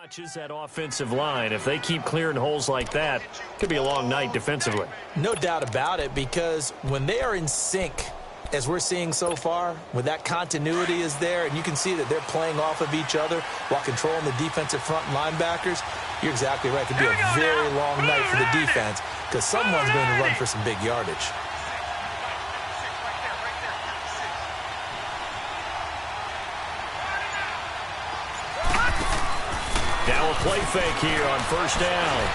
Watches that offensive line. If they keep clearing holes like that, it could be a long night defensively. No doubt about it, because when they are in sync, as we're seeing so far, when that continuity is there, and you can see that they're playing off of each other while controlling the defensive front linebackers, you're exactly right. It could be a very long night for the defense because someone's going to run for some big yardage. Now a play fake here on first down.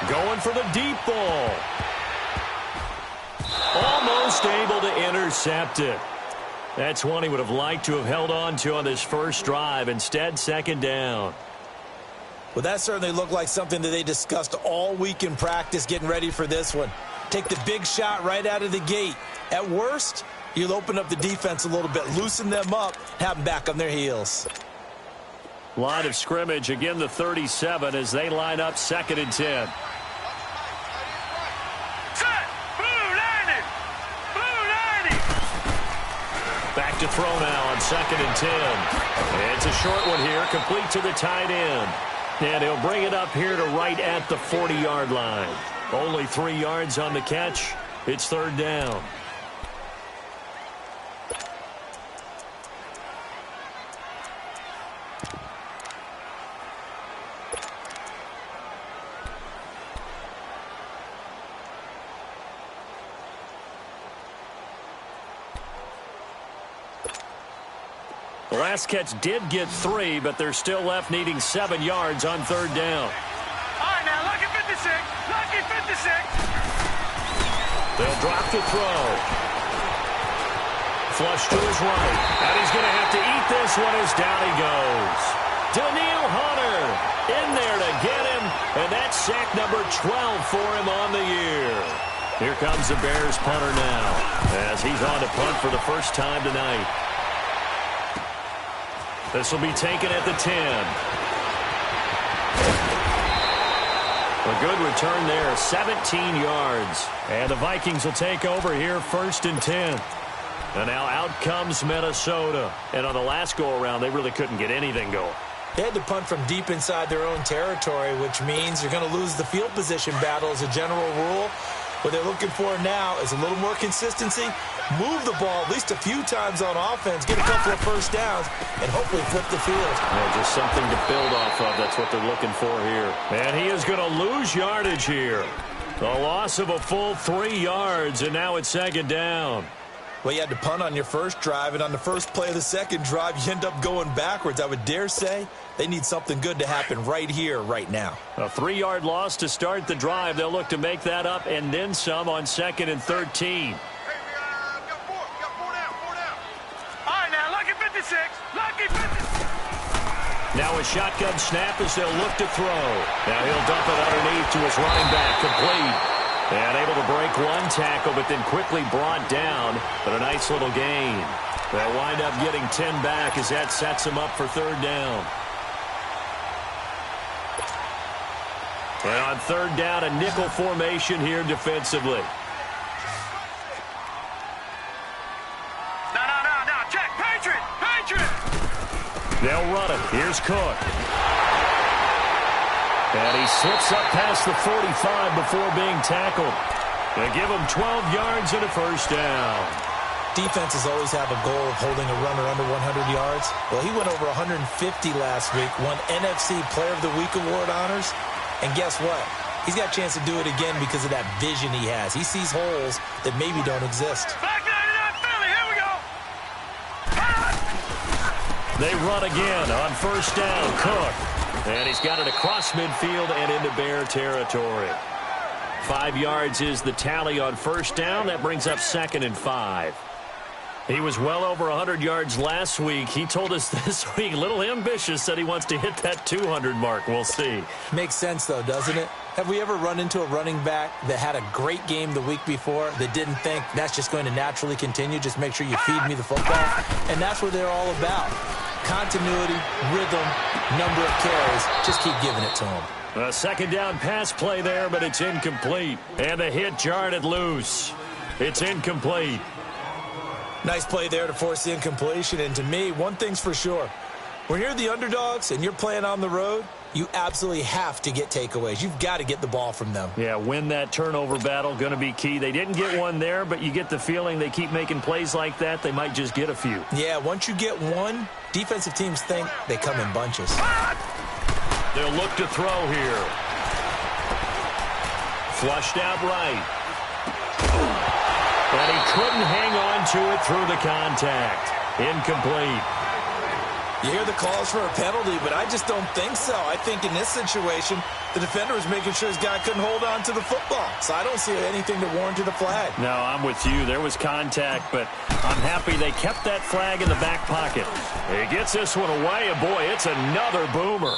Going for the deep ball. Almost able to intercept it. That's one he would have liked to have held on to on this first drive. Instead, second down. Well, that certainly looked like something that they discussed all week in practice getting ready for this one. Take the big shot right out of the gate. At worst, you'll open up the defense a little bit, loosen them up, have them back on their heels. Line of scrimmage, again the 37 as they line up 2nd and 10. Back to throw now on 2nd and 10. It's a short one here, complete to the tight end. And he'll bring it up here to right at the 40-yard line. Only 3 yards on the catch. It's 3rd down. The last catch did get 3, but they're still left needing 7 yards on 3rd down. All right, now, lucky 56. Lucky 56. They'll drop the throw. Flush to his right. And he's going to have to eat this one as down he goes. Daniil Hunter in there to get him, and that's sack number 12 for him on the year. Here comes the Bears punter now as he's on to punt for the first time tonight. This will be taken at the 10. A good return there, 17 yards. And the Vikings will take over here 1st and 10. And now out comes Minnesota. And on the last go-around, they really couldn't get anything going. They had to punt from deep inside their own territory, which means you're going to lose the field position battle as a general rule. What they're looking for now is a little more consistency, move the ball at least a few times on offense, get a couple of first downs, and hopefully flip the field. Yeah, just something to build off of. That's what they're looking for here. And he is going to lose yardage here. A loss of a full 3 yards, and now it's 2nd down. Well, you had to punt on your first drive, and on the first play of the second drive, you end up going backwards. I would dare say they need something good to happen right here, right now. A 3-yard loss to start the drive. They'll look to make that up and then some on 2nd and 13. Hey, we got 4 down. All right, now, lucky 56. Lucky 56. Now a shotgun snap as they'll look to throw. Now he'll dump it underneath to his running back, complete. And able to break one tackle, but then quickly brought down. But a nice little gain. They'll wind up getting 10 back as that sets them up for 3rd down. And on 3rd down, a nickel formation here defensively. No. Check. Patriot. They'll run it. Here's Cook. And he slips up past the 45 before being tackled. They give him 12 yards and a first down. Defenses always have a goal of holding a runner under 100 yards. Well, he went over 150 last week, won NFC Player of the Week award honors. And guess what? He's got a chance to do it again because of that vision he has. He sees holes that maybe don't exist. Back 99 Philly. Here we go. They run again on first down. Cook. And he's got it across midfield and into Bear territory. 5 yards is the tally on first down. That brings up 2nd and 5. He was well over 100 yards last week. He told us this week, a little ambitious, said he wants to hit that 200 mark. We'll see. Makes sense, though, doesn't it? Have we ever run into a running back that had a great game the week before that didn't think that's just going to naturally continue? Just make sure you feed me the football. And that's what they're all about. Continuity, rhythm, number of carries. Just keep giving it to them. A 2nd down pass play there, but it's incomplete. And the hit jarred it loose. It's incomplete. Nice play there to force the incompletion. And to me, one thing's for sure. When you're the underdogs and you're playing on the road, you absolutely have to get takeaways. You've got to get the ball from them. Yeah, win that turnover battle, going to be key. They didn't get one there, but you get the feeling they keep making plays like that, they might just get a few. Yeah, once you get one, defensive teams think they come in bunches. They'll look to throw here. Flushed out right. And he couldn't hang on to it through the contact. Incomplete. You hear the calls for a penalty, but I just don't think so. I think in this situation, the defender was making sure his guy couldn't hold on to the football. So I don't see anything to warrant a flag. No, I'm with you. There was contact, but I'm happy they kept that flag in the back pocket. He gets this one away, and boy, it's another boomer.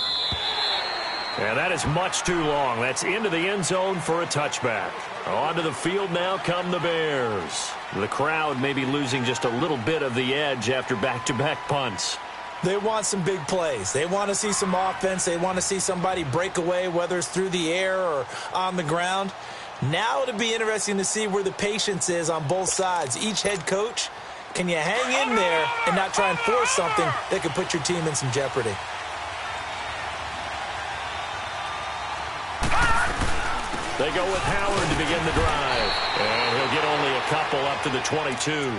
And that is much too long. That's into the end zone for a touchback. Onto the field now come the Bears. The crowd may be losing just a little bit of the edge after back-to-back punts. They want some big plays. They want to see some offense. They want to see somebody break away, whether it's through the air or on the ground. Now it'll be interesting to see where the patience is on both sides. Each head coach, can you hang in there and not try and force something that could put your team in some jeopardy? They go with Howard to begin the drive. And he'll get only a couple up to the 22.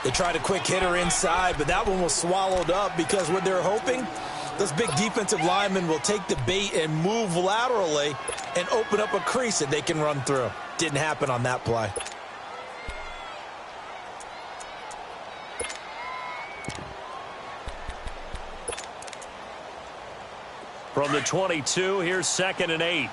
They tried a quick hitter inside, but that one was swallowed up because what they're hoping, those big defensive linemen will take the bait and move laterally and open up a crease that they can run through. Didn't happen on that play. From the 22, here's 2nd and 8.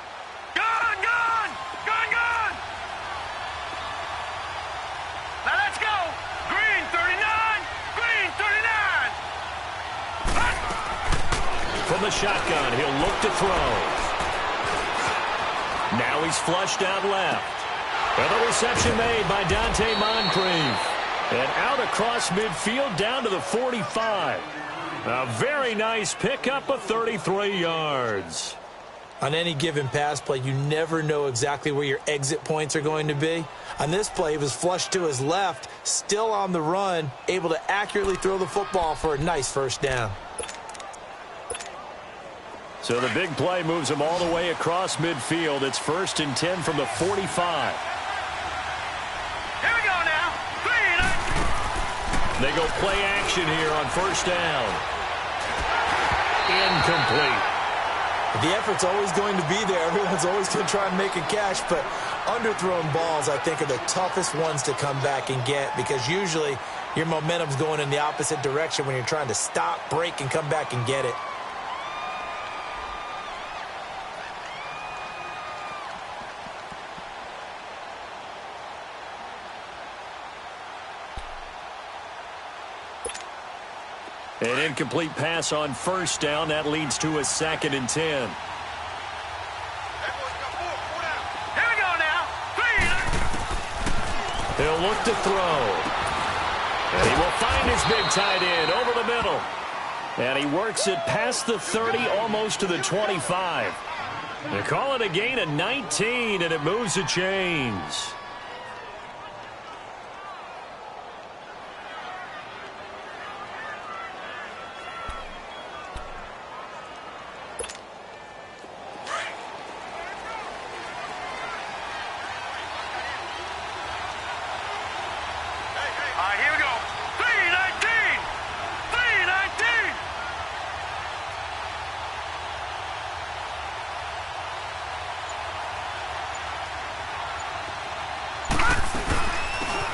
From the shotgun, he'll look to throw. Now he's flushed out left. And the reception made by Dante Moncrief. And out across midfield down to the 45. A very nice pickup of 33 yards. On any given pass play, you never know exactly where your exit points are going to be. On this play, he was flushed to his left, still on the run, able to accurately throw the football for a nice first down. So the big play moves him all the way across midfield. It's 1st and 10 from the 45. Here we go now. They go play action here on 1st down. Incomplete. The effort's always going to be there. Everyone's always going to try and make a catch, but underthrown balls, I think, are the toughest ones to come back and get because usually your momentum's going in the opposite direction when you're trying to stop, break, and come back and get it. An incomplete pass on 1st down. That leads to a 2nd and 10. Here we go now. He'll look to throw. And he will find his big tight end over the middle. And he works it past the 30, almost to the 25. They call it a gain of 19, and it moves the chains.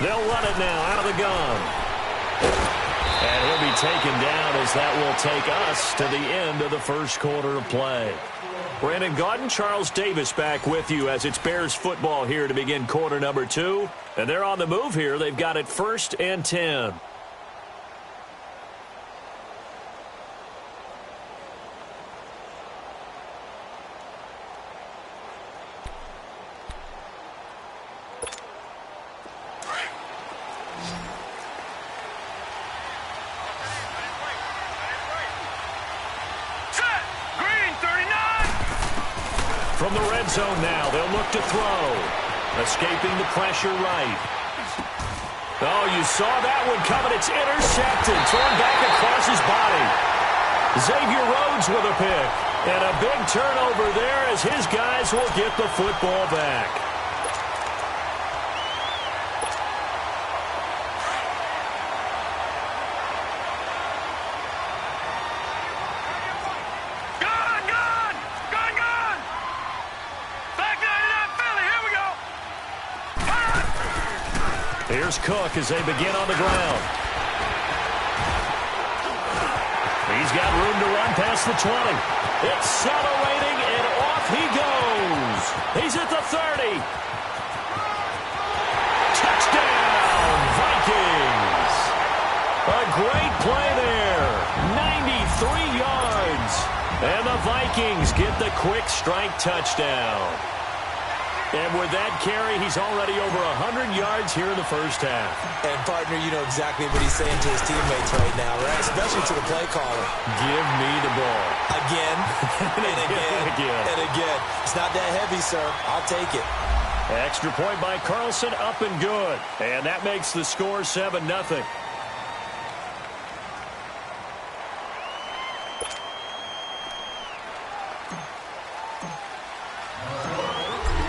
They'll run it now out of the gun. And he'll be taken down as that will take us to the end of the first quarter of play. Brandon Gaudin, Charles Davis back with you as it's Bears football here to begin quarter number 2. And they're on the move here. They've got it 1st and 10. From the red zone now, they'll look to throw. Escaping the pressure right. Oh, you saw that one coming. It's intercepted. Thrown back across his body. Xavier Rhodes with a pick. And a big turnover there as his guys will get the football back. Here's Cook as they begin on the ground. He's got room to run past the 20. Accelerating, and off he goes. He's at the 30. Touchdown, Vikings. A great play there. 93 yards. And the Vikings get the quick strike touchdown. And with that carry, he's already over 100 yards here in the first half. And, partner, you know exactly what he's saying to his teammates right now, right? Especially to the play caller. Give me the ball. Again, and again, and again. It's not that heavy, sir. I'll take it. Extra point by Carlson, up and good. And that makes the score 7-0.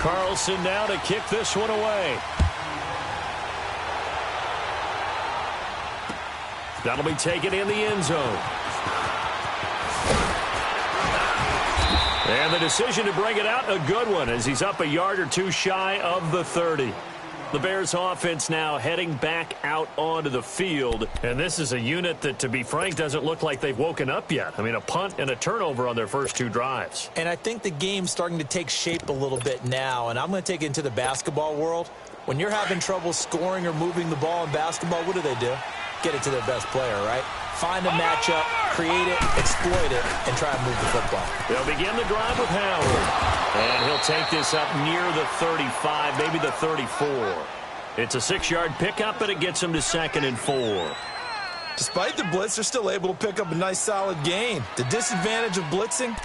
Carlson now to kick this one away. That'll be taken in the end zone. And the decision to bring it out, a good one, as he's up a yard or two shy of the 30. The Bears offense now heading back out onto the field. And this is a unit that, to be frank, doesn't look like they've woken up yet. I mean, a punt and a turnover on their first two drives. And I think the game's starting to take shape a little bit now. And I'm going to take it into the basketball world. When you're having trouble scoring or moving the ball in basketball, what do? Get it to their best player, right? Find a matchup, create it, exploit it, and try and move the football. They'll begin the drive with Howard. And he'll take this up near the 35, maybe the 34. It's a 6-yard pickup, and it gets him to 2nd and 4. Despite the blitz, they're still able to pick up a nice, solid gain. The disadvantage of blitzing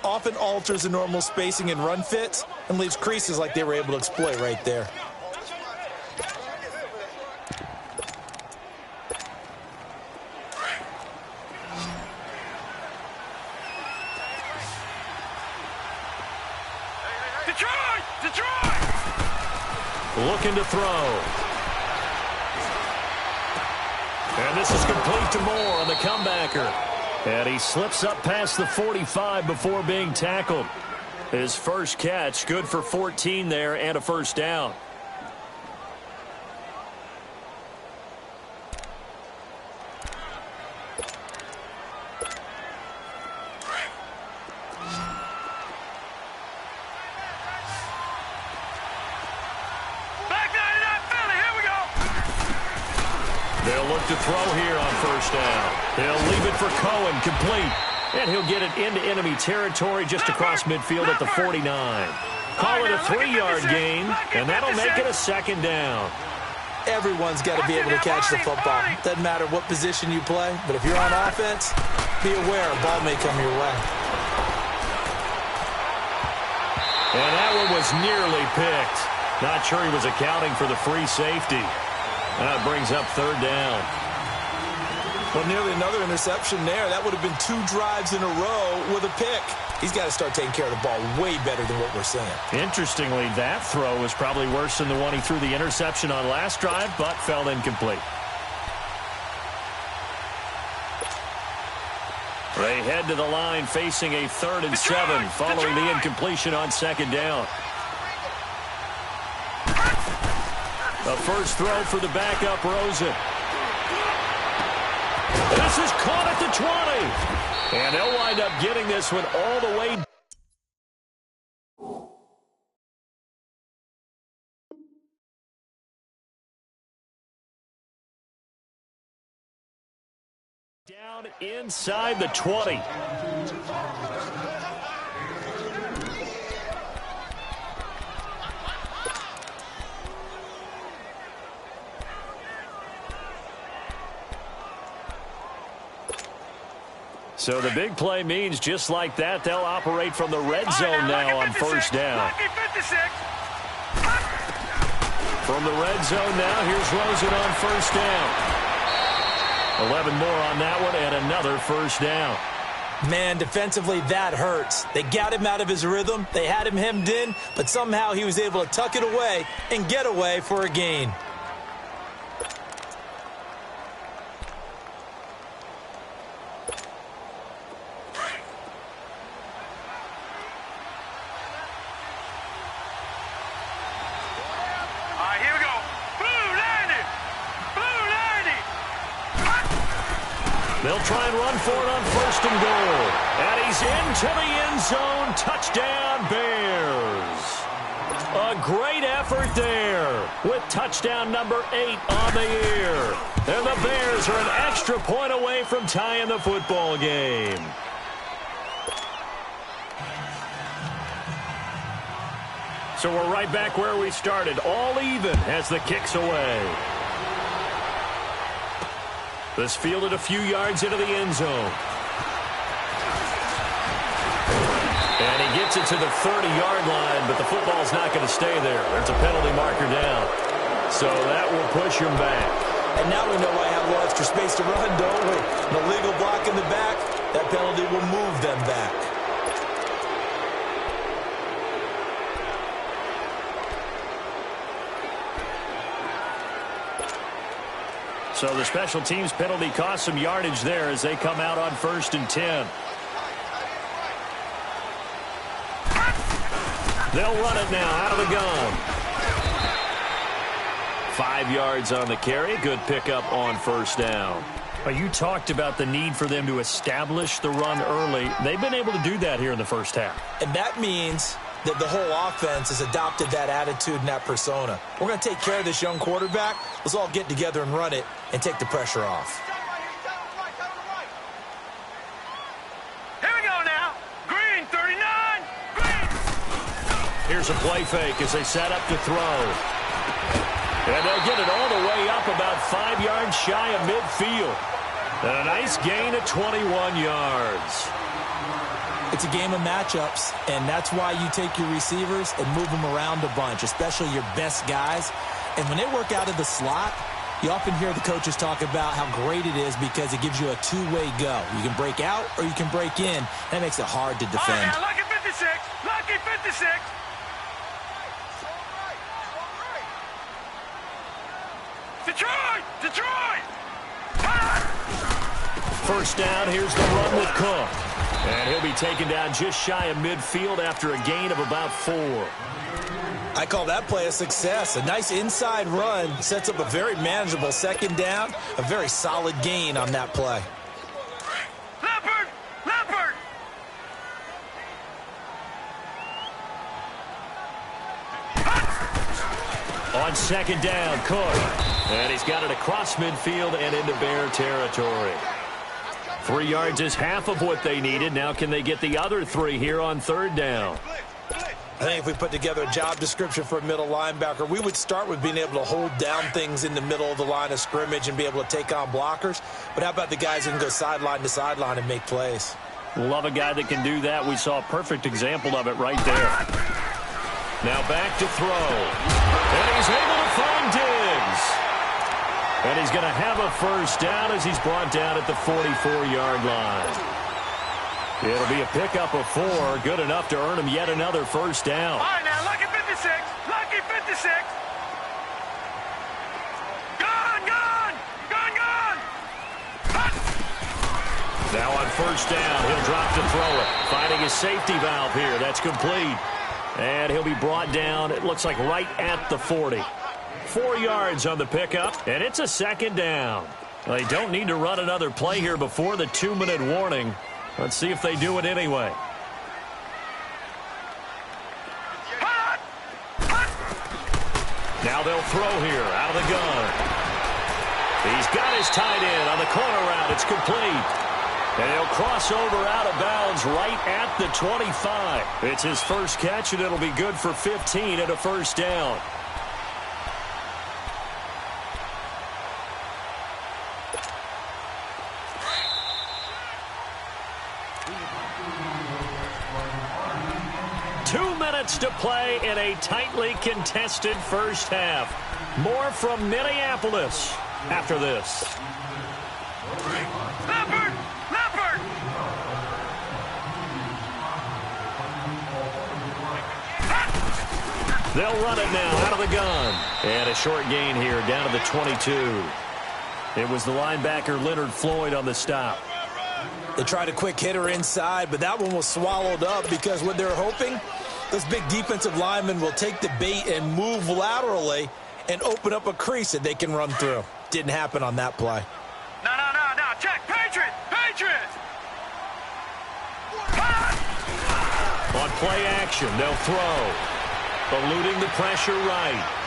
often alters the normal spacing and run fits and leaves creases like they were able to exploit right there. Looking to throw. And this is complete to Moore on the comebacker. And he slips up past the 45 before being tackled. His first catch, good for 14 there and a first down. To throw here on first down. He'll leave it for Cohen, complete. And he'll get it into enemy territory just across midfield at the 49. Call it a 3-yard gain, and that'll make it a 2nd down. Everyone's got to be able to catch the football. Doesn't matter what position you play, but if you're on offense, be aware a ball may come your way. And that one was nearly picked. Not sure he was accounting for the free safety. That brings up 3rd down. Well, nearly another interception there. That would have been 2 drives in a row with a pick. He's got to start taking care of the ball way better than what we're seeing. Interestingly, that throw was probably worse than the one he threw the interception on last drive, but fell incomplete. They head to the line facing a 3rd and 7 following the incompletion on 2nd down. The first throw for the backup, Rosen. This is caught at the 20. And they'll wind up getting this one all the way down inside the 20. So the big play means just like that, they'll operate from the red zone now on first down. From the red zone now, here's Rosen on first down. 11 more on that one and another first down. Man, defensively, that hurts. They got him out of his rhythm. They had him hemmed in, but somehow he was able to tuck it away and get away for a gain. They'll try and run for it on 1st and goal. And he's into the end zone. Touchdown, Bears. A great effort there with touchdown number 8 on the year. And the Bears are an extra point away from tying the football game. So we're right back where we started, all even as the kick's away. This fielded a few yards into the end zone. And he gets it to the 30-yard line, but the football's not going to stay there. There's a penalty marker down. So that will push him back. And now we know why I have a little extra space to run, don't we? An illegal block in the back, that penalty will move them back. So the special teams penalty cost some yardage there as they come out on 1st and 10. They'll run it now out of the gun. 5 yards on the carry. Good pickup on 1st down. You talked about the need for them to establish the run early. They've been able to do that here in the first half. And that means that the whole offense has adopted that attitude and that persona. We're going to take care of this young quarterback. Let's all get together and run it and take the pressure off. Here we go now. Green, 39. Green. Here's a play fake as they set up to throw. And they'll get it all the way up about 5 yards shy of midfield. And a nice gain of 21 yards. It's a game of matchups, and that's why you take your receivers and move them around a bunch, especially your best guys. And when they work out of the slot, you often hear the coaches talk about how great it is because it gives you a two-way go. You can break out or you can break in. That makes it hard to defend. All right, now, lucky 56. Lucky 56. Detroit! Detroit! 1st down, here's the run with Cook. And he'll be taken down just shy of midfield after a gain of about 4. I call that play a success. A nice inside run sets up a very manageable 2nd down. A very solid gain on that play. Leopard! Leopard! On 2nd down, Cook. And he's got it across midfield and into Bear territory. 3 yards is half of what they needed. Now can they get the other 3 here on 3rd down? I think if we put together a job description for a middle linebacker, we would start with being able to hold down things in the middle of the line of scrimmage and be able to take on blockers. But how about the guys who can go sideline to sideline and make plays? Love a guy that can do that. We saw a perfect example of it right there. Now back to throw. And he's able to find Diggs. And he's going to have a 1st down as he's brought down at the 44-yard line. It'll be a pickup of 4, good enough to earn him yet another 1st down. All right, now, lucky 56. Lucky 56. Gone, gone. Gone, gone. Now on 1st down, he'll drop to throw it. Finding his safety valve here. That's complete. And he'll be brought down, it looks like right at the 40. 4 yards on the pickup, and it's a 2nd down. They don't need to run another play here before the 2-minute warning. Let's see if they do it anyway. Now they'll throw here out of the gun. He's got his tight end on the corner route. It's complete. And he'll cross over out of bounds right at the 25. It's his first catch, and it'll be good for 15 and a 1st down. To play in a tightly contested first half. More from Minneapolis after this. Leopard! Leopard! They'll run it now out of the gun. And a short gain here down to the 22. It was the linebacker Leonard Floyd on the stop. They tried a quick hitter inside, but that one was swallowed up because what they're hoping, those big defensive linemen will take the bait and move laterally and open up a crease that they can run through. Didn't happen on that play. No. Check. Patriots. On play action, they'll throw. Eluding the pressure right.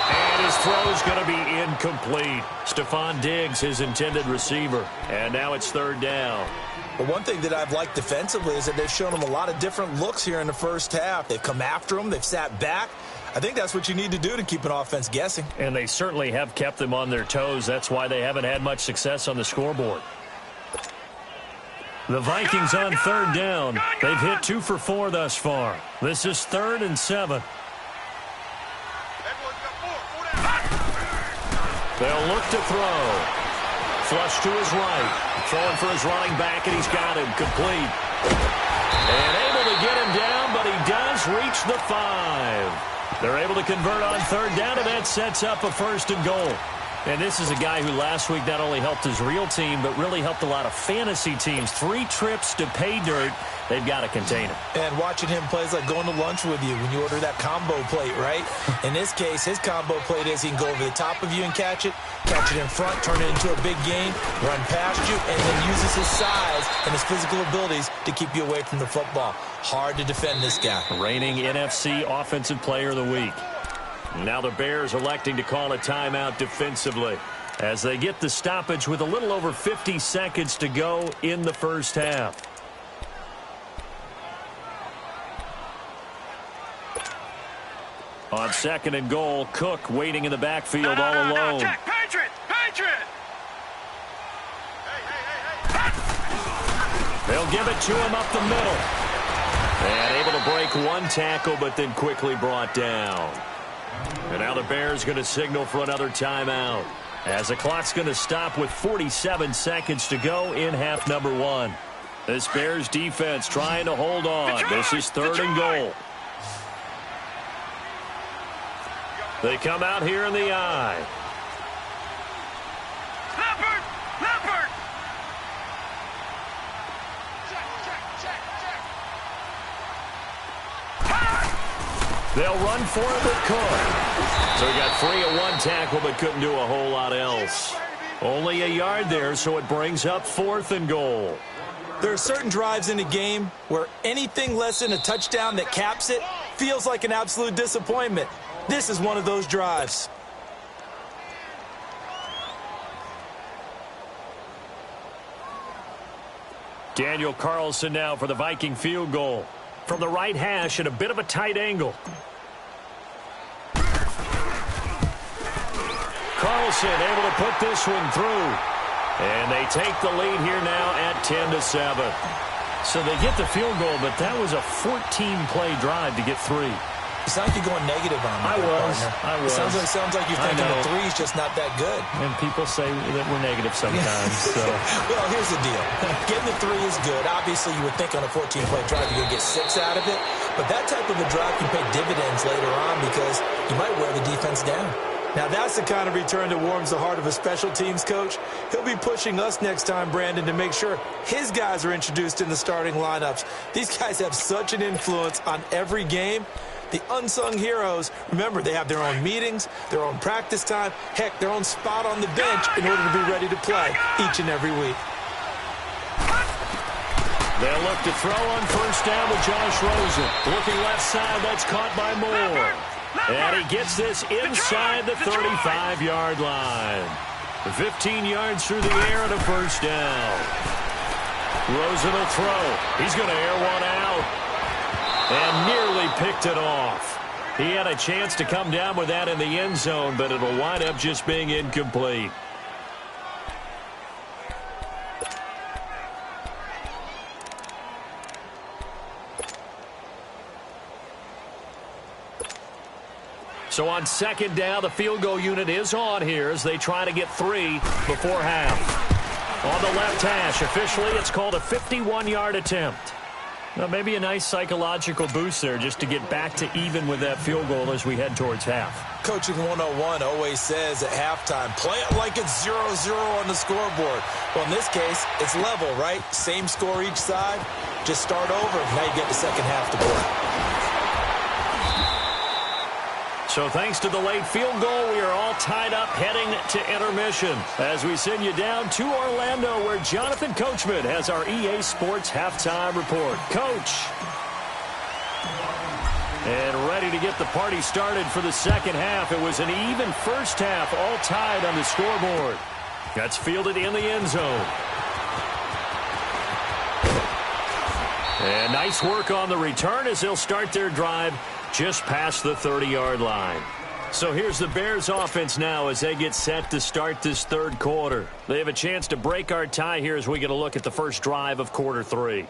And his throw's going to be incomplete. Stephon Diggs, his intended receiver. And now it's third down. But one thing that I've liked defensively is that they've shown him a lot of different looks here in the first half. They've come after him. They've sat back. I think that's what you need to do to keep an offense guessing. And they certainly have kept them on their toes. That's why they haven't had much success on the scoreboard. The Vikings on third down. They've hit 2 for 4 thus far. This is 3rd and 7. They'll look to throw. Flush to his right. Throwing for his running back, and he's got him complete. And able to get him down, but he does reach the 5. They're able to convert on third down, and that sets up a 1st and goal. And this is a guy who last week not only helped his real team, but really helped a lot of fantasy teams. 3 trips to pay dirt. They've got to contain him. And watching him play is like going to lunch with you when you order that combo plate, right? In this case, his combo plate is he can go over the top of you and catch it in front, turn it into a big gain, run past you, and then uses his size and his physical abilities to keep you away from the football. Hard to defend this guy. Reigning NFC Offensive Player of the Week. Now the Bears electing to call a timeout defensively as they get the stoppage with a little over 50 seconds to go in the first half. On 2nd and goal, Cook waiting in the backfield all alone. Check. Patriot. They'll give it to him up the middle. And able to break 1 tackle, but then quickly brought down. And now the Bears going to signal for another timeout as the clock's going to stop with 47 seconds to go in half number 1. This Bears defense trying to hold on. This is 3rd and goal. They come out here in the eye. Leopard. They'll run for it with Cook. So he got free of 1 tackle but couldn't do a whole lot else. Only a yard there, so it brings up 4th and goal. There are certain drives in a game where anything less than a touchdown that caps it feels like an absolute disappointment. This is one of those drives. Daniel Carlson now for the Viking field goal. From the right hash at a bit of a tight angle. Carlson able to put this one through. And they take the lead here now at 10-7. So they get the field goal, but that was a 14-play drive to get 3. It sounds like you're going negative on me. I was. It sounds like you're thinking the 3 is just not that good. And people say that we're negative sometimes. So. Well, here's the deal. Getting the 3 is good. Obviously, you would think on a 14-play drive you're going to get 6 out of it. But that type of a drive can pay dividends later on because you might wear the defense down. Now, that's the kind of return that warms the heart of a special teams coach. He'll be pushing us next time, Brandon, to make sure his guys are introduced in the starting lineups. These guys have such an influence on every game. The unsung heroes, remember, they have their own meetings, their own practice time, heck, their own spot on the bench in order to be ready to play each and every week. They'll look to throw on first down with Josh Rosen. Looking left side, that's caught by Moore. And he gets this inside the 35-yard line. 15 yards through the air and a first down. Rosen will throw. He's going to air one out. And nearly picked it off. He had a chance to come down with that in the end zone, but it'll wind up just being incomplete. So on 2nd down, the field goal unit is on here as they try to get 3 before half. On the left hash, officially it's called a 51-yard attempt. Well, maybe a nice psychological boost there just to get back to even with that field goal as we head towards half. Coaching 101 always says at halftime, play it like it's 0-0 on the scoreboard. Well, in this case, it's level, right? Same score each side. Just start over. Now you get the second half to play. So thanks to the late field goal, we are all tied up heading to intermission as we send you down to Orlando where Jonathan Coachman has our EA Sports halftime report. Coach. And ready to get the party started for the second half. It was an even first half, all tied on the scoreboard. That's fielded in the end zone. And nice work on the return as they'll start their drive just past the 30-yard line. So here's the Bears offense now as they get set to start this third quarter. They have a chance to break our tie here as we get a look at the first drive of quarter three.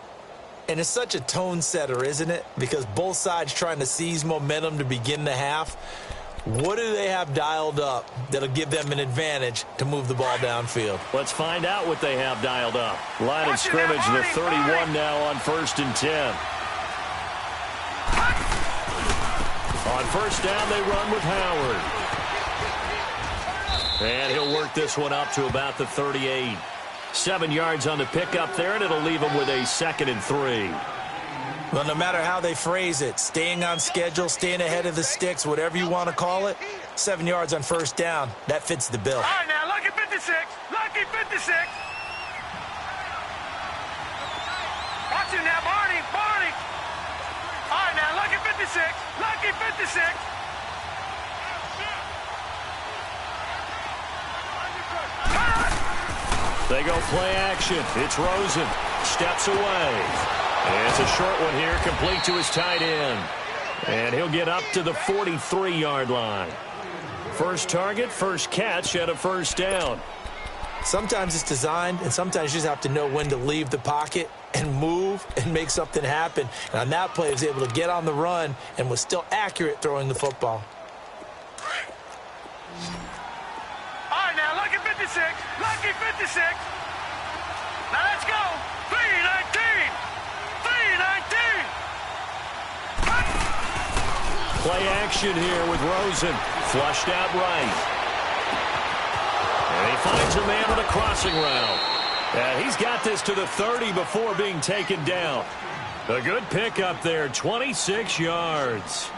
And it's such a tone setter, isn't it? Because both sides trying to seize momentum to begin the half. What do they have dialed up that'll give them an advantage to move the ball downfield? Let's find out what they have dialed up. Line of scrimmage, the 31 now on 1st and 10. On first down, they run with Howard. And he'll work this one up to about the 38. 7 yards on the pickup there, and it'll leave him with a 2nd and 3. Well, no matter how they phrase it, staying on schedule, staying ahead of the sticks, whatever you want to call it, 7 yards on first down, that fits the bill. All right, now, lucky 56. Lucky 56. Watch him now, Barney. Barney. All right, now, lucky 56. Lucky 56. They go play action. It's Rosen. Steps away. And it's a short one here, complete to his tight end. And he'll get up to the 43-yard line. First target, first catch at a first down. Sometimes it's designed, and sometimes you just have to know when to leave the pocket and move and make something happen. And on that play, he was able to get on the run and was still accurate throwing the football. All right, now, lucky 56. Lucky 56. Now, let's go. 319. 319. Play action here with Rosen. Flushed out right. And he finds a man on a crossing route. And he's got this to the 30 before being taken down. A good pickup there, 26 yards.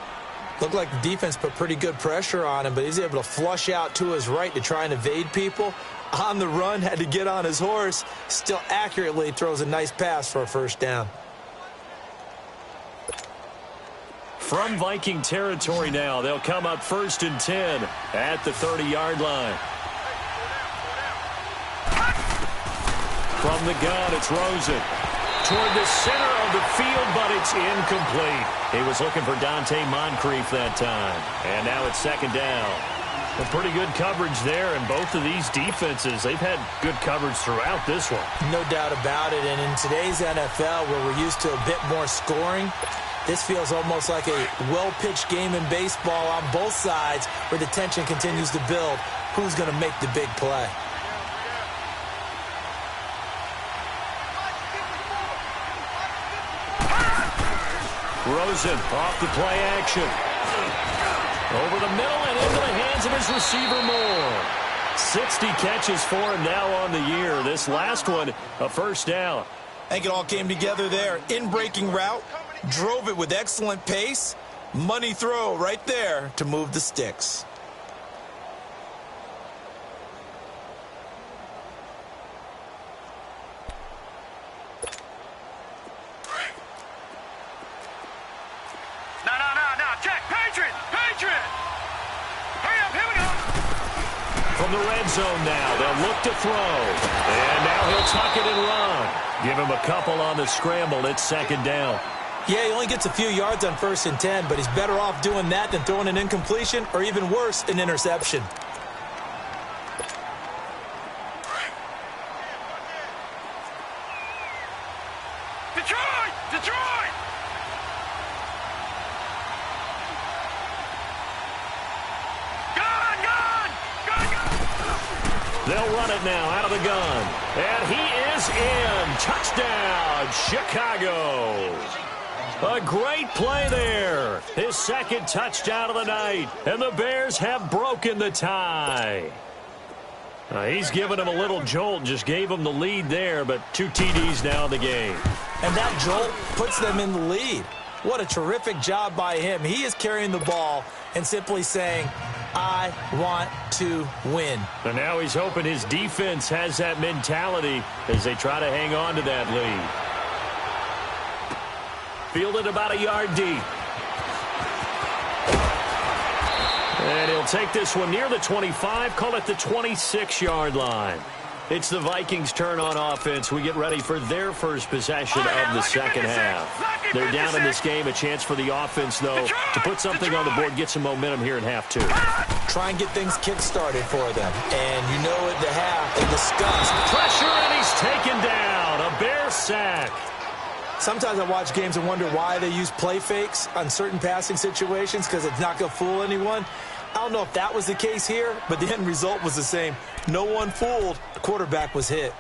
Looked like the defense put pretty good pressure on him, but he's able to flush out to his right to try and evade people. On the run, had to get on his horse. Still accurately throws a nice pass for a first down. From Viking territory now, they'll come up 1st and 10 at the 30-yard line. From the gun, it's Rosen. Toward the center of the field, but it's incomplete. He was looking for Dante Moncrief that time. And now it's 2nd down. A pretty good coverage there, and both of these defenses, they've had good coverage throughout this one. No doubt about it, and in today's NFL, where we're used to a bit more scoring, this feels almost like a well-pitched game in baseball on both sides where the tension continues to build. Who's going to make the big play? Rosen off the play action. Over the middle and into the hands of his receiver Moore. 60 catches for him now on the year. This last one, a first down. I think it all came together there. In-breaking route, drove it with excellent pace. Money throw right there to move the sticks. No, check. Patriot. Patriot. Hurry up, here we go. From the red zone now, they'll look to throw. And now he'll tuck it and run. Give him a couple on the scramble. It's 2nd down. Yeah, he only gets a few yards on 1st and 10, but he's better off doing that than throwing an incompletion or even worse, an interception. Detroit! Detroit! Gun! Gun! Gun! Gun! They'll run it now out of the gun. And he is in. Touchdown, Chicago. A great play there. His second touchdown of the night. And the Bears have broken the tie. He's given him a little jolt, just gave him the lead there, but 2 TDs now in the game. And that jolt puts them in the lead. What a terrific job by him. He is carrying the ball and simply saying, I want to win. And now he's hoping his defense has that mentality as they try to hang on to that lead. Fielded about a yard deep. And he'll take this one near the 25, call it the 26-yard line. It's the Vikings' turn on offense. We get ready for their first possession of the second half. They're down in this game. A chance for the offense, though, to put something on the board, get some momentum here in half 2. Try and get things kick-started for them. And you know at the half, they discussed. Pressure, and he's taken down. A Bear sack. Sometimes I watch games and wonder why they use play fakes on certain passing situations because it's not going to fool anyone. I don't know if that was the case here, but the end result was the same. No one fooled. The quarterback was hit.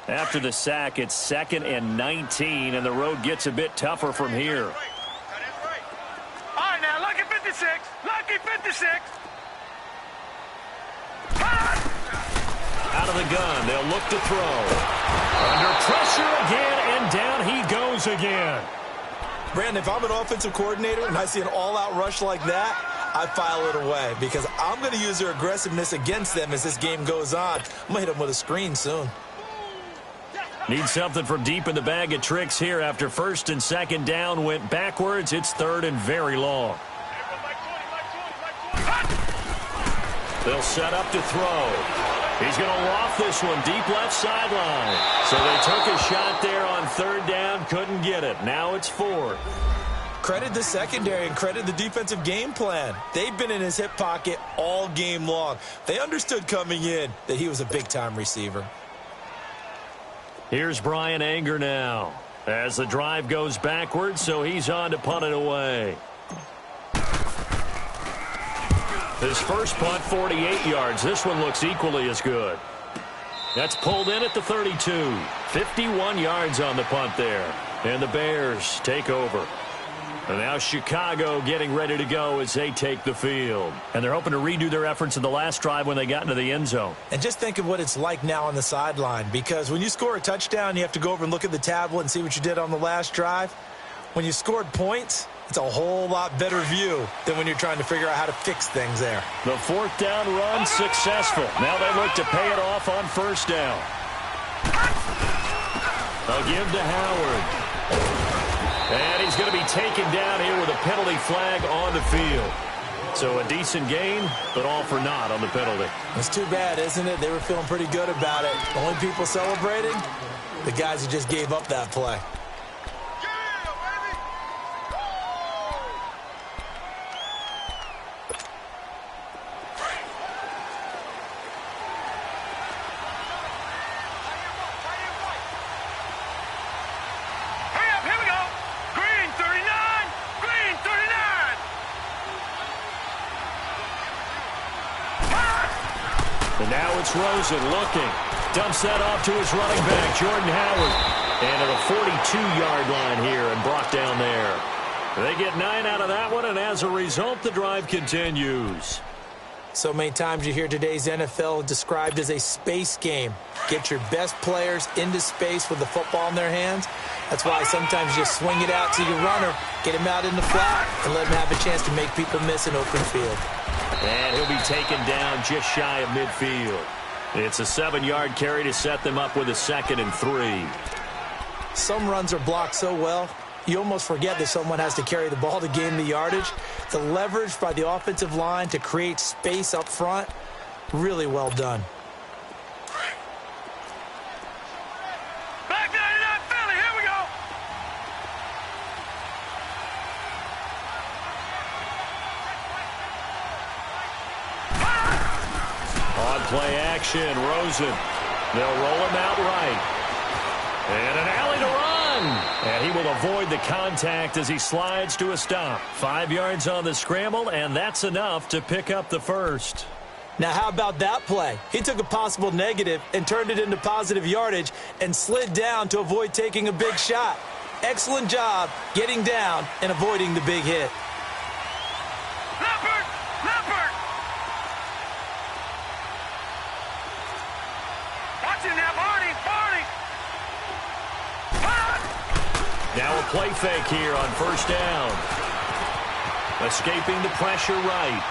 After the sack, it's 2nd and 19, and the road gets a bit tougher from here. All right, now, lucky 56. Lucky 56. Out of the gun, they'll look to throw. Under pressure again, and down he goes again. Brandon, if I'm an offensive coordinator and I see an all-out rush like that, I file it away because I'm going to use their aggressiveness against them as this game goes on. I'm going to hit them with a screen soon. Need something from deep in the bag of tricks here after 1st and 2nd down went backwards. It's 3rd and very long. They'll set up to throw. He's going to loft this one deep left sideline. So they took a shot there on 3rd down, couldn't get it. Now it's 4th. Credit the secondary and credit the defensive game plan. They've been in his hip pocket all game long. They understood coming in that he was a big-time receiver. Here's Brian Anger now as the drive goes backwards, so he's on to punt it away. His first punt, 48 yards. This one looks equally as good. That's pulled in at the 32. 51 yards on the punt there. And the Bears take over. And now Chicago getting ready to go as they take the field. And they're hoping to redo their efforts in the last drive when they got into the end zone. And just think of what it's like now on the sideline. Because when you score a touchdown, you have to go over and look at the tablet and see what you did on the last drive. When you scored points, it's a whole lot better view than when you're trying to figure out how to fix things there. The 4th down run successful. Now they look to pay it off on 1st down. They'll give to Howard. And he's going to be taken down here with a penalty flag on the field. So a decent gain, but all for naught on the penalty. It's too bad, isn't it? They were feeling pretty good about it. The only people celebrating, the guys who just gave up that play. And now it's Rosen looking. Dumps that off to his running back, Jordan Howard. And at a 42-yard line here and brought down there. They get 9 out of that one, and as a result, the drive continues. So many times you hear today's NFL described as a space game. Get your best players into space with the football in their hands. That's why sometimes you swing it out to your runner, get him out in the flat, and let him have a chance to make people miss an open field. And he'll be taken down just shy of midfield. It's a 7-yard carry to set them up with a 2nd and 3. Some runs are blocked so well, you almost forget that someone has to carry the ball to gain the yardage. The leverage by the offensive line to create space up front, really well done. Back 99 Philly, here we go. On play action, Rosen. They'll roll him out right. And an alley to run. And he will avoid the contact as he slides to a stop. 5 yards on the scramble, and that's enough to pick up the first. Now, how about that play? He took a possible negative and turned it into positive yardage and slid down to avoid taking a big shot. Excellent job getting down and avoiding the big hit. Leopard! Leopard! Watch him now, Barney! Barney! Now a play fake here on first down. Escaping the pressure right.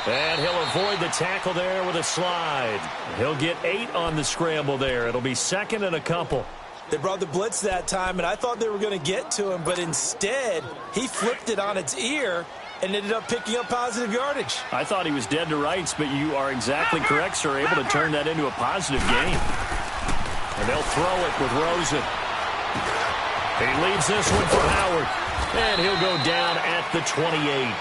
And he'll avoid the tackle there with a slide. He'll get 8 on the scramble there. It'll be second and a couple. They brought the blitz that time, and I thought they were going to get to him, but instead he flipped it on its ear and ended up picking up positive yardage. I thought he was dead to rights, but you are exactly correct, sir. Able to turn that into a positive gain. And they'll throw it with Rosen. He leaves this one for Howard. And he'll go down at the 28.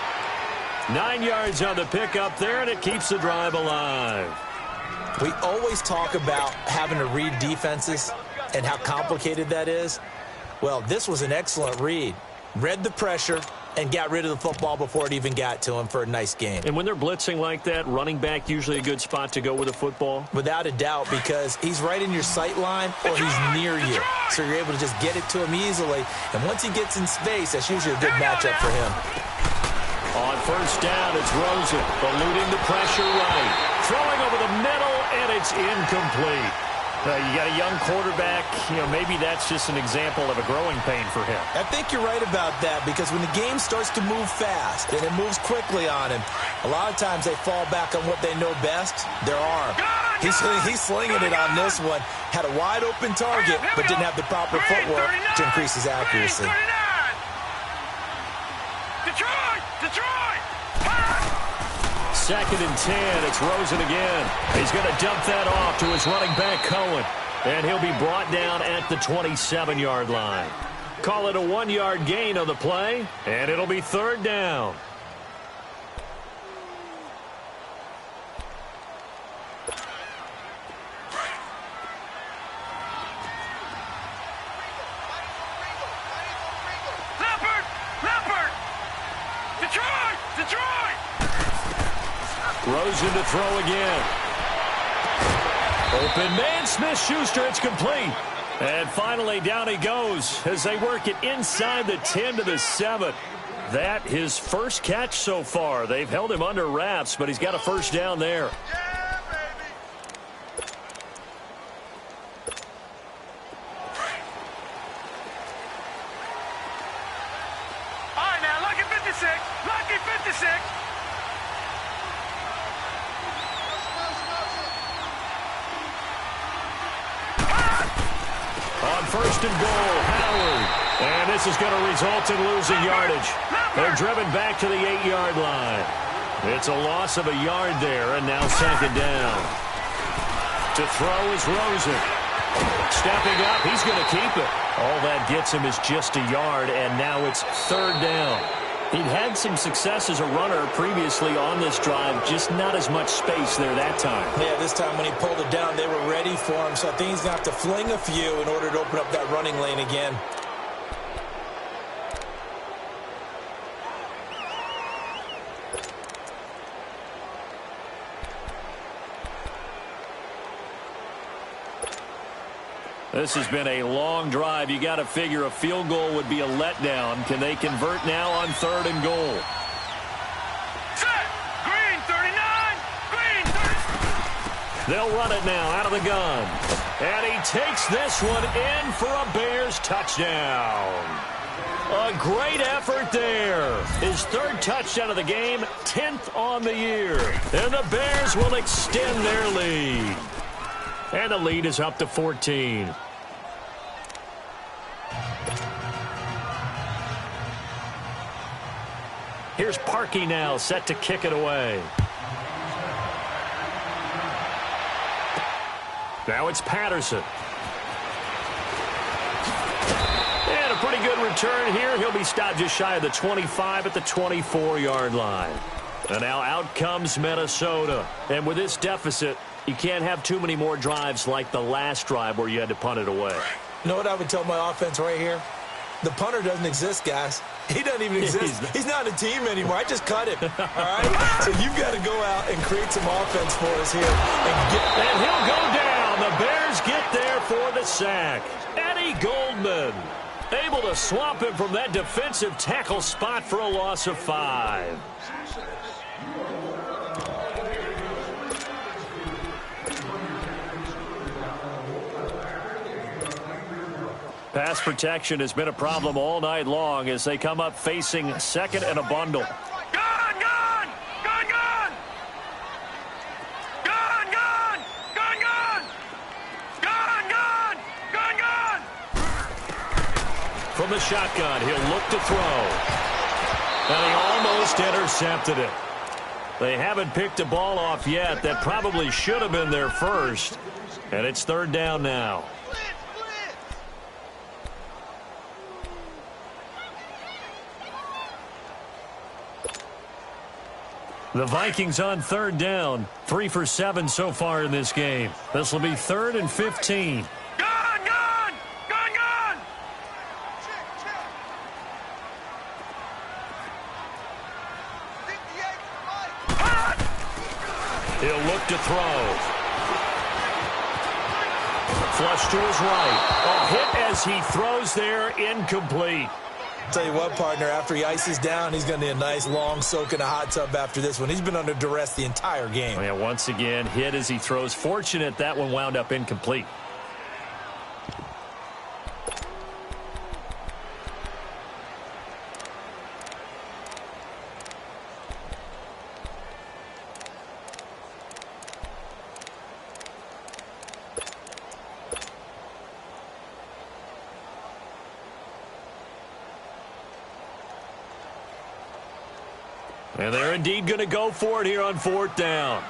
9 yards on the pickup there, and it keeps the drive alive. We always talk about having to read defenses and how complicated that is. Well, this was an excellent read. Read the pressure and got rid of the football before it even got to him for a nice gain. And when they're blitzing like that, running back usually a good spot to go with a football? Without a doubt, because he's right in your sight line or he's near you. So you're able to just get it to him easily. And once he gets in space, that's usually a good matchup for him. On first down, it's Rosen, eluding the pressure right. Throwing over the middle, and it's incomplete. You got a young quarterback, maybe that's just an example of a growing pain for him. I think you're right about that, because when the game starts to move fast and it moves quickly on him, a lot of times they fall back on what they know best, their arm. He's slinging it on this one. Had a wide open target, but didn't have the proper footwork to increase his accuracy. Detroit! Detroit! Second and 10, it's Rosen again. He's going to dump that off to his running back, Cohen. And he'll be brought down at the 27-yard line. Call it a 1-yard gain on the play, and it'll be third down. Leopard! Leopard! Detroit! Detroit! Rosen to throw again. Open man, Smith-Schuster, it's complete. And finally down he goes as they work it inside the 10 to the 7. That his first catch so far. They've held him under wraps, but he's got a first down there. All right, now, lucky 56. Lucky 56. On first and goal, Howard. And this is going to result in losing yardage. They're driven back to the 8-yard line. It's a loss of a yard there, and now second down. To throw is Rosen. Stepping up, he's going to keep it. All that gets him is just a yard, and now it's third down. He'd had some success as a runner previously on this drive, just not as much space there that time. Yeah, this time when he pulled it down, they were ready for him, so I think he's going to have to fling a few in order to open up that running lane again. This has been a long drive. You got to figure a field goal would be a letdown. Can they convert now on third and goal? Set! Green 39! Green 30! They'll run it now out of the gun. And he takes this one in for a Bears touchdown. A great effort there. His third touchdown of the game, 10th on the year. And the Bears will extend their lead. And the lead is up to 14. Here's Parkey now, set to kick it away. Now it's Patterson. And a pretty good return here. He'll be stopped just shy of the 25 at the 24-yard line. And now out comes Minnesota. And with this deficit, you can't have too many more drives like the last drive where you had to punt it away. You know what I would tell my offense right here? The punter doesn't exist, guys. He doesn't even exist. He's not a team anymore. I just cut him, all right? So you've got to go out and create some offense for us here. And he'll go down. The Bears get there for the sack. Eddie Goldman able to swamp him from that defensive tackle spot for a loss of 5. Pass protection has been a problem all night long as they come up facing second and a bundle. Gun, gun! Gun, gun! Gun, gun! Gun, gun! Gun, gun! Gun, gun! From the shotgun, he'll look to throw. And he almost intercepted it. They haven't picked a ball off yet. That probably should have been their first. And it's third down now. The Vikings on third down. 3 for 7 so far in this game. This will be 3rd and 15. Gun, gun! Gun, gun! He'll look to throw. Flush to his right. A hit as he throws there, incomplete. Tell you what, partner, after he ices down, he's going to need a nice long soak in a hot tub after this one. He's been under duress the entire game. Oh, yeah, once again, hit as he throws. Fortunate that one wound up incomplete. And they're indeed going to go for it here on 4th down.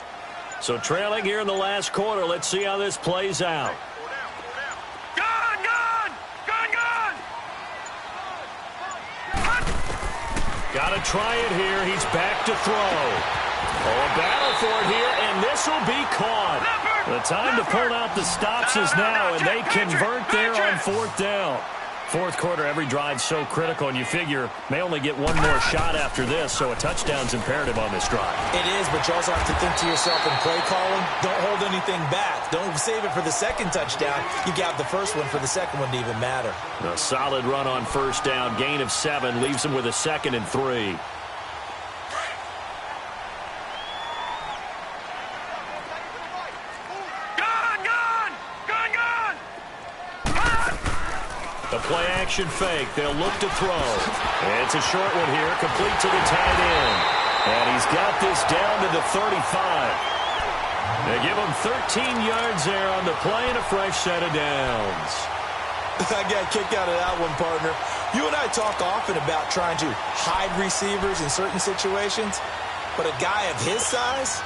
So trailing here in the last quarter. Let's see how this plays out. Gun, gun! Gun, gun! Got to try it here. He's back to throw. Oh, a battle for it here, and this will be caught. The time to pull out the stops is now, and they convert there on 4th down. 4th quarter, every drive so critical, and you figure may only get one more shot after this, so a touchdown's imperative on this drive. It is, but you also have to think to yourself in play calling, don't hold anything back. Don't save it for the second touchdown. You got the first one for the second one to even matter. A solid run on 1st down, gain of 7, leaves them with a 2nd and 3. The play-action fake. They'll look to throw. It's a short one here, complete to the tight end. And he's got this down to the 35. They give him 13 yards there on the play and a fresh set of downs. I got a kick out of that one, partner. You and I talk often about trying to hide receivers in certain situations, but a guy of his size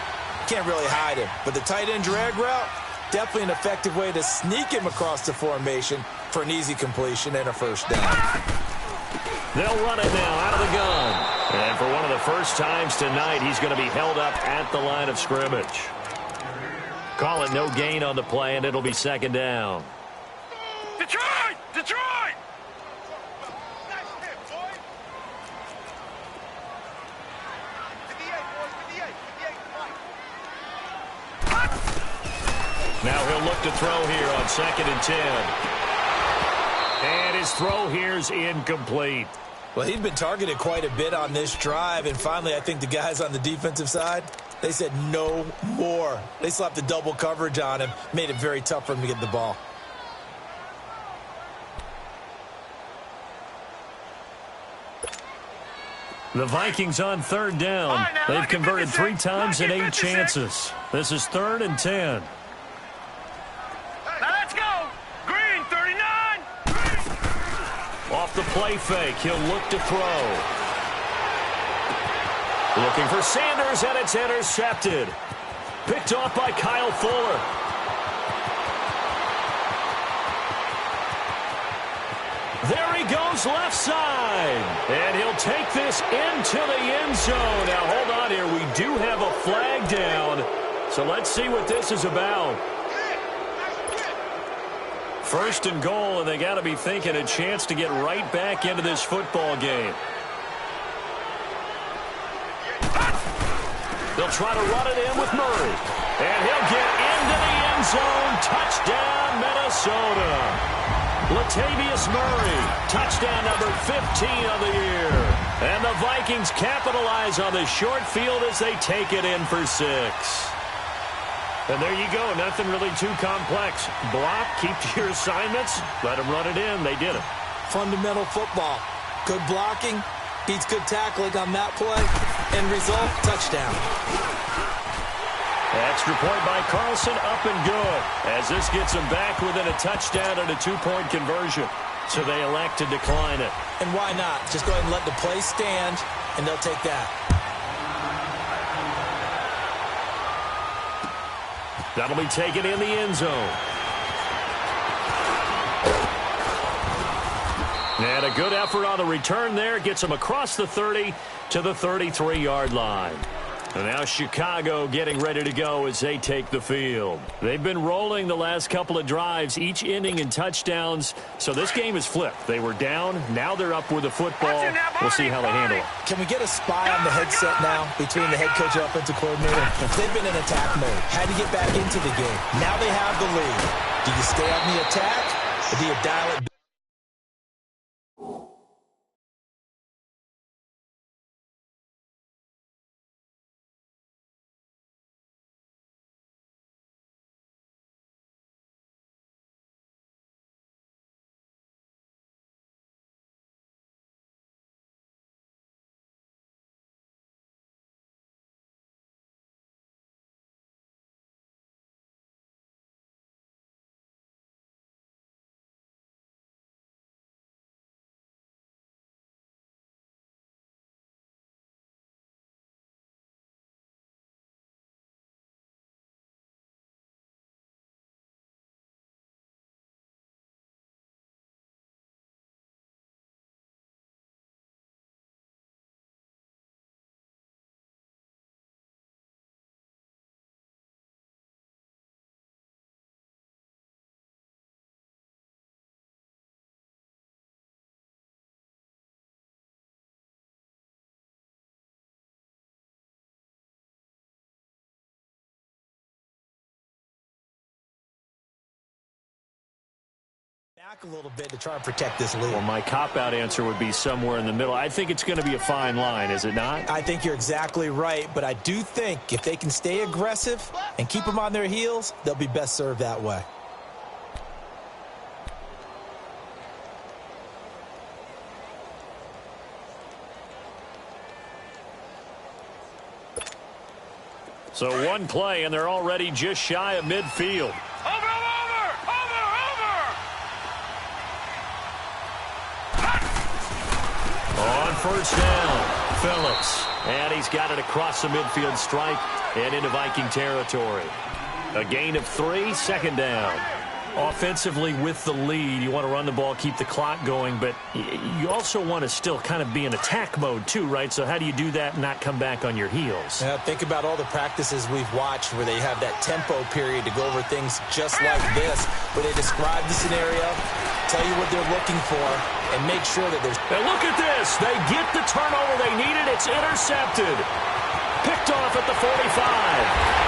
can't really hide him. But the tight end drag route, definitely an effective way to sneak him across the formation for an easy completion and a first down. They'll run it now out of the gun. And for one of the first times tonight, he's going to be held up at the line of scrimmage. Call it no gain on the play, and it'll be 2nd down. Detroit! Detroit! Now he'll look to throw here on 2nd and 10. And his throw here's incomplete. Well, he's been targeted quite a bit on this drive, and finally I think the guys on the defensive side, they said no more. They slapped the double coverage on him, made it very tough for him to get the ball. The Vikings on 3rd down. Right, now, They've converted 3 56. times in 8 56. chances. This is 3rd and 10. Now let's go! Green, 39! Off the play fake, he'll look to throw. Looking for Sanders, and it's intercepted. Picked off by Kyle Fuller. There he goes left side. And he'll take this into the end zone. Now, hold on here. We do have a flag down. So let's see what this is about. First and goal, and they got to be thinking a chance to get right back into this football game. They'll try to run it in with Murray. And he'll get into the end zone. Touchdown, Minnesota. Latavius Murray, touchdown number 15 of the year. And the Vikings capitalize on the short field as they take it in for 6. And there you go. Nothing really too complex. Block, keep to your assignments, let them run it in. They did it. Fundamental football. Good blocking, beats good tackling on that play. End result, touchdown. Extra point by Carlson, up and good. As this gets them back within a touchdown and a 2-point conversion. So they elect to decline it. And why not? Just go ahead and let the play stand, and they'll take that. That'll be taken in the end zone. And a good effort on the return there. Gets them across the 30 to the 33-yard line. And now Chicago getting ready to go as they take the field. They've been rolling the last couple of drives, each ending in touchdowns. So this game is flipped. They were down. Now they're up with the football. We'll see how they handle it. Can we get a spy on the headset now between the head coach and offensive coordinator? They've been in attack mode. Had to get back into the game. Now they have the lead. Do you stay on the attack or do you dial it back? Back a little bit to try and protect this lead. Well, my cop-out answer would be somewhere in the middle. I think it's going to be a fine line, is it not? I think you're exactly right, but I do think if they can stay aggressive and keep them on their heels, they'll be best served that way. So one play, and they're already just shy of midfield. On first down, Phillips. And he's got it across the midfield stripe and into Viking territory. A gain of 3, second down. Offensively with the lead, you want to run the ball, keep the clock going, but you also want to still kind of be in attack mode too, right? So how do you do that and not come back on your heels? Yeah, think about all the practices we've watched where they have that tempo period to go over things just like this, where they describe the scenario, tell you what they're looking for, and make sure that there's... And look at this. They get the turnover they needed. It's intercepted. Picked off at the 45.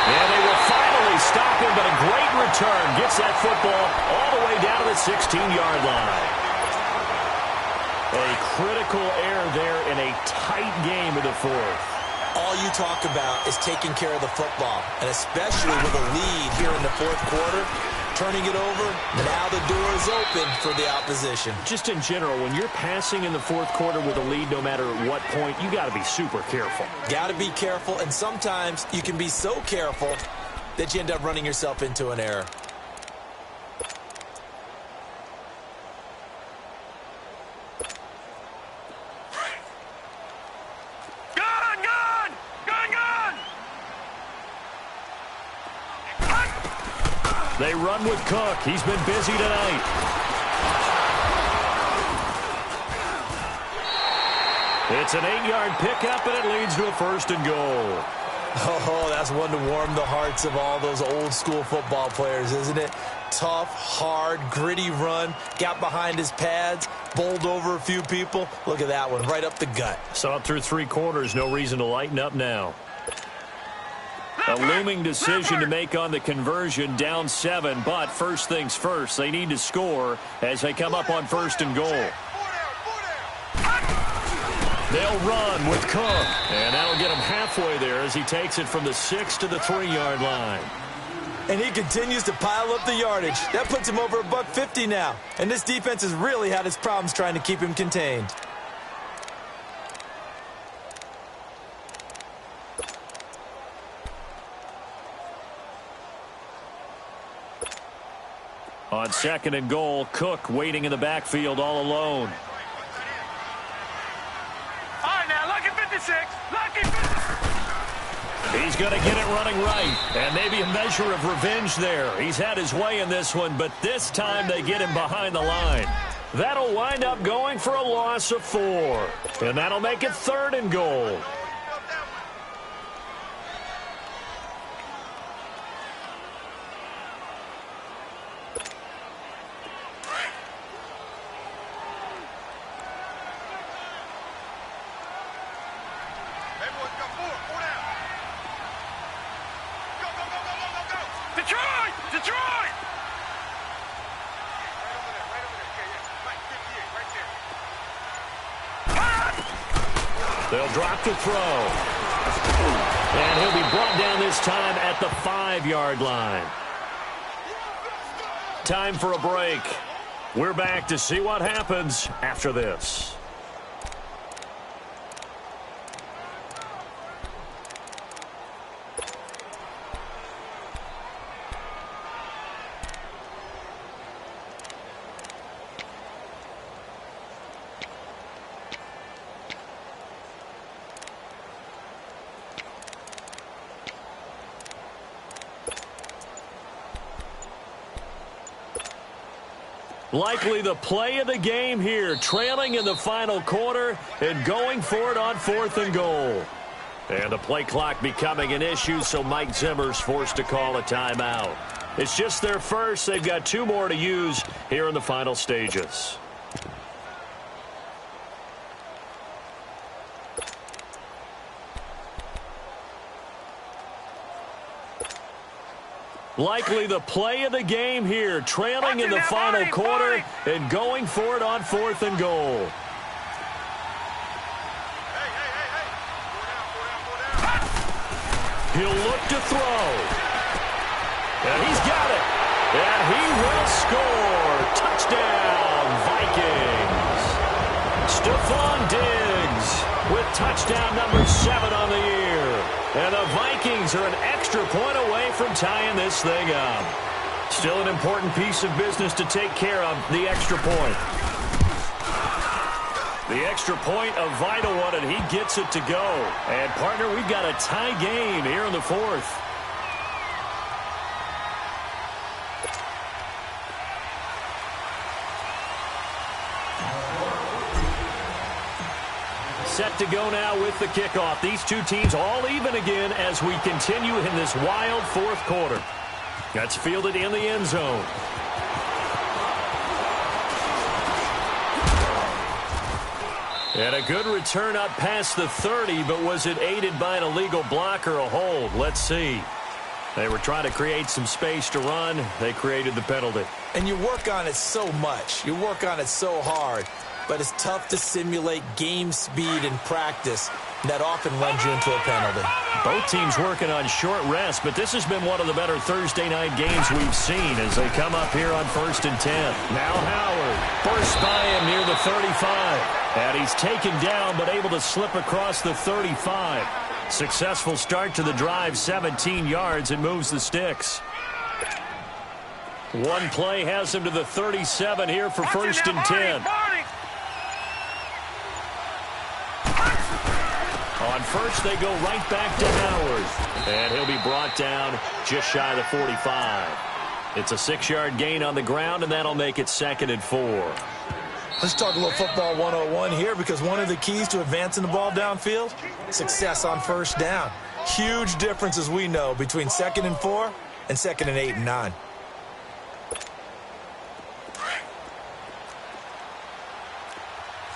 And they will finally stop him, but a great return gets that football all the way down to the 16-yard line. A critical error there in a tight game of the fourth. All you talk about is taking care of the football, and especially with a lead here in the fourth quarter, turning it over, now the door is open for the opposition. Just in general, when you're passing in the fourth quarter with a lead, no matter at what point, you got to be super careful. Got to be careful, and sometimes you can be so careful that you end up running yourself into an error. They run with Cook. He's been busy tonight. It's an 8-yard pickup, and it leads to a first and goal. Oh, that's one to warm the hearts of all those old-school football players, isn't it? Tough, hard, gritty run, got behind his pads, bowled over a few people. Look at that one, right up the gut. Saw it through 3 quarters, no reason to lighten up now. A looming decision to make on the conversion, down 7, but first things first, they need to score as they come up on 1st and goal. They'll run with Cook, and that'll get him halfway there as he takes it from the 6 to the 3-yard line. And he continues to pile up the yardage. That puts him over $150 now, and this defense has really had its problems trying to keep him contained. On 2nd and goal, Cook waiting in the backfield all alone. All right, now, lucky 56. Lucky 56. He's going to get it running right, and maybe a measure of revenge there. He's had his way in this one, but this time they get him behind the line. That'll wind up going for a loss of 4, and that'll make it 3rd and goal. They'll drop to throw. And he'll be brought down this time at the 5-yard line. Time for a break. We're back to see what happens after this. Likely the play of the game here, trailing in the final quarter and going for it on 4th and goal. And the play clock becoming an issue, so Mike Zimmer's forced to call a timeout. It's just their first. They've got 2 more to use here in the final stages. Likely the play of the game here, trailing in the final quarter and going for it on 4th and goal. He'll look to throw. And he's got it. And he will score. Touchdown, Vikings. Stephon Diggs with touchdown number 7 on the year. And the Vikings are an extra point away from tying this thing up. Still an important piece of business to take care of, the extra point. The extra point, a vital one, and he gets it to go. And, partner, we've got a tie game here in the 4th. Set to go now with the kickoff. These 2 teams all even again as we continue in this wild 4th quarter. That's fielded in the end zone. And a good return up past the 30, but was it aided by an illegal block or a hold? Let's see. They were trying to create some space to run. They created the penalty. And you work on it so much. You work on it so hard. But it's tough to simulate game speed in practice. That often runs you into a penalty. Both teams working on short rest, but this has been one of the better Thursday night games we've seen as they come up here on 1st and 10. Now Howard, burst by him near the 35. And he's taken down but able to slip across the 35. Successful start to the drive, 17 yards, and moves the sticks. One play has him to the 37 here for 1st and 10. On first, they go right back to Howard. And he'll be brought down just shy of the 45. It's a 6-yard gain on the ground, and that'll make it 2nd and 4. Let's talk a little football 101 here, because one of the keys to advancing the ball downfield, success on 1st down. Huge difference, as we know, between 2nd and 4 and 2nd and 8 and 9.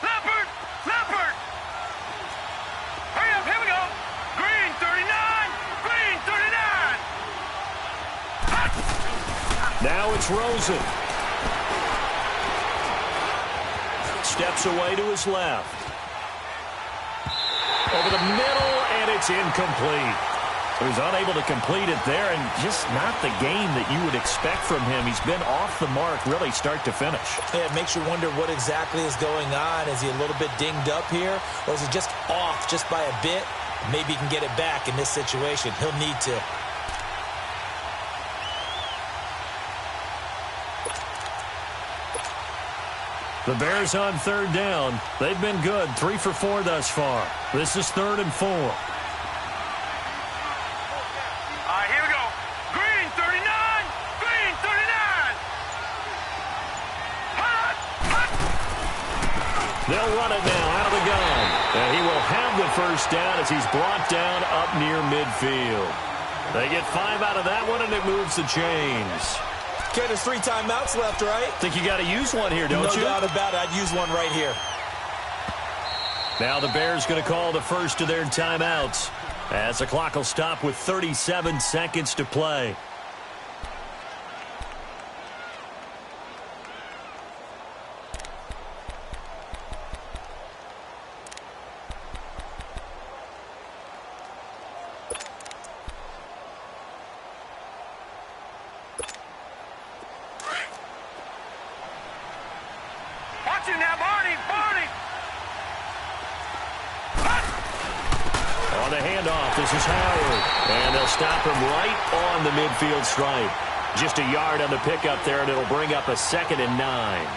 Leopard! Hurry up, here we go! Green 39! Green 39! Now it's Rosen. Steps away to his left. Over the middle, and it's incomplete. He was unable to complete it there, and just not the game that you would expect from him. He's been off the mark really start to finish. Yeah, it makes you wonder what exactly is going on. Is he a little bit dinged up here, or is he just off just by a bit? Maybe he can get it back in this situation. He'll need to. The Bears on 3rd down. They've been good, 3 for 4 thus far. This is 3rd and 4. All right, here we go. Green 39! Green 39! Hut! They'll run it now out of the gun. And he will have the first down as he's brought down up near midfield. They get 5 out of that one, and it moves the chains. Okay, there's 3 timeouts left, right? Think you got to use one here, don't you? No doubt about it. I'd use one right here. Now the Bears going to call the first of their timeouts as the clock will stop with 37 seconds to play. Watch it now, Barney! On the handoff, this is Howard. And they'll stop him right on the midfield stripe. Just a yard on the pickup there, and it'll bring up a 2nd and 9.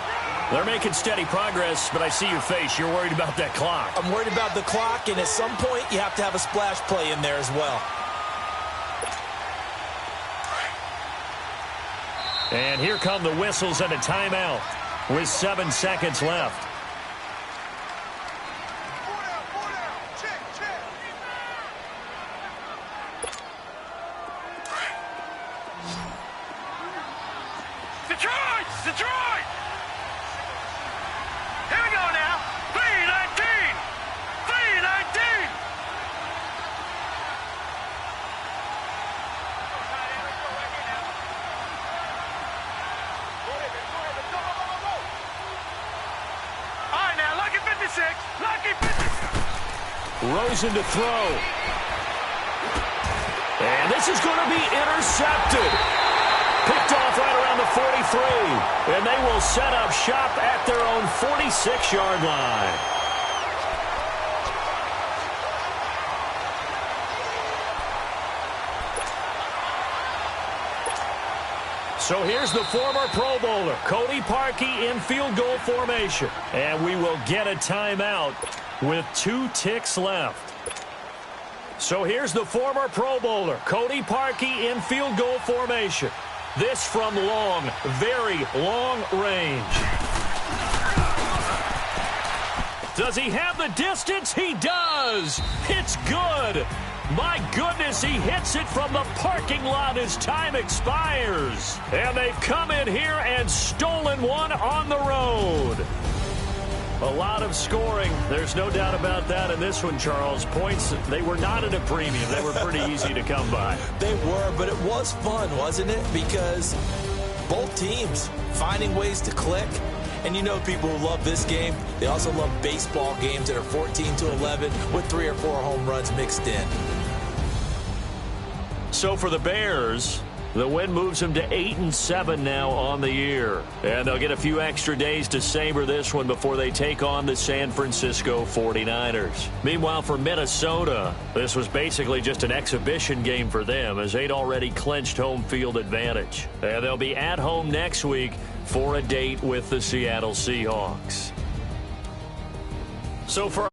They're making steady progress, but I see your face. You're worried about that clock. I'm worried about the clock, and at some point, you have to have a splash play in there as well. And here come the whistles and a timeout with 7 seconds left. Detroit! Here we go now. 3-19! 3-19! All right, now, lucky 56. Lucky 56. Rosen to throw. And this is going to be intercepted. Picked off right around the 43. And they will set up shop at their own 46-yard line. So here's the former Pro Bowler, Cody Parkey, in field goal formation. And we will get a timeout with 2 ticks left. So here's the former Pro Bowler, Cody Parkey, in field goal formation. This from long, very long range. Does he have the distance? He does. It's good. My goodness, he hits it from the parking lot as time expires. And they've come in here and stolen one on the road. A lot of scoring. There's no doubt about that in this one, Charles. Points, they were not at a premium. They were pretty easy to come by. They were, but it was fun, wasn't it? Because both teams finding ways to click. And you know people who love this game, they also love baseball games that are 14-11 with 3 or 4 home runs mixed in. So for the Bears, the win moves them to 8-7 now on the year. And they'll get a few extra days to savor this one before they take on the San Francisco 49ers. Meanwhile, for Minnesota, this was basically just an exhibition game for them as they'd already clinched home field advantage. And they'll be at home next week for a date with the Seattle Seahawks. So for